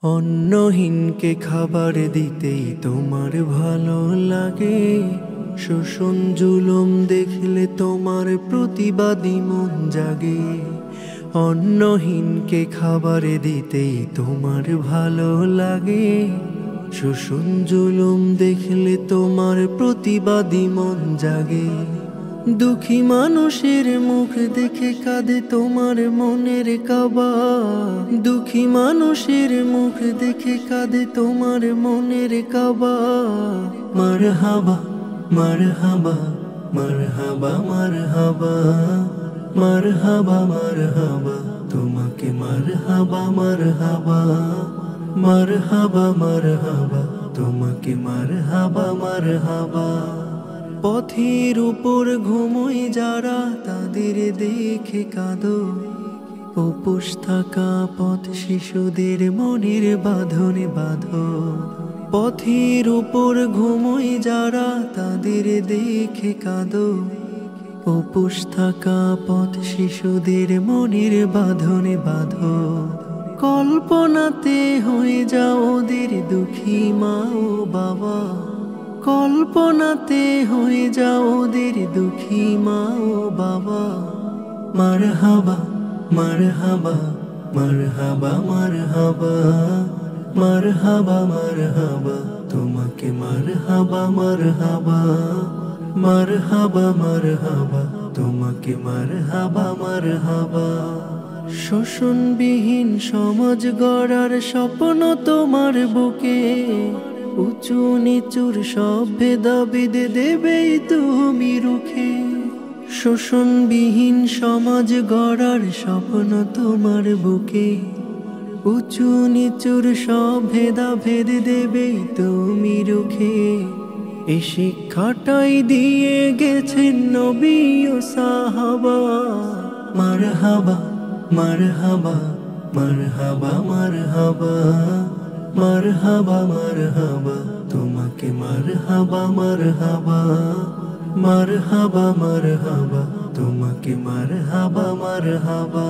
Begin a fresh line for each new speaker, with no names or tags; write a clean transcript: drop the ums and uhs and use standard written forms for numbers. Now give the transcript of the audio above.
অন্নহীনকে খাবার দিতেই তোমার ভালো লাগে, শোষণ জুলুম দেখলে তোমার প্রতিবাদী মন জাগে। অন্নহীনকে খাবার দিতেই তোমার ভালো লাগে, শোষণ জুলুম দেখলে তোমার প্রতিবাদী মন জাগে। দুঃখী মানুষের মুখ দেখে কাঁদে তোমার মনের কাবা, দুঃখী মানুষের মুখ দেখে কাঁদে তোমার মনের কাবা। মারহাবা মারহাবা মারহাবা মারহাবা মারহাবা মারহাবা, তোমাকে মারহাবা মারহাবা মারহাবা মারহাবা, তোমাকে মারহাবা মারহাবা। পথের উপর ঘুমোয় যারা তাদের দেখে কাঁদো, উপোস থাকা পথ শিশুদের মনের বাঁধনে বাঁধো। পথের উপর ঘুমোয় যারা তাদের দেখে কাঁদো, উপোস থাকা পথ শিশুদের মনের বাঁধনে বাঁধো। কল্পনাতে হয়ে যাও ওদের দুঃখী মা ও বাবা, কল্পনাতে হয়ে যাও ওদের দুঃখী মা ও বাবা। মারহাবা মারহাবা মারহাবা মারহাবা মারহাবা মারহাবা, তোমাকে মারহাবা মারহাবা মারহাবা মারহাবা, তোমাকে মারহাবা মারহাবা। শোষণবিহীন সমাজ গড়ার স্বপ্ন তোমার বুকে, উঁচু নিচুর সব ভেদাভেদ দেবেই তুমি রুখে। শোষণবিহীন সমাজ গড়ার স্বপ্ন তোমার বুকে, উঁচু নিচুর সব ভেদাভেদ দেবেই তুমি রুখে। এ শিক্ষাটাই দিয়ে গেছেন নবী ও সাহাবা। মারহাবা মারহাবা মারহাবা মারহাবা মারহাবা মারহাবা, তোমাকে মারহাবা মারহাবা মারহাবা মারহাবা, তোমাকে মারহাবা মারহাবা।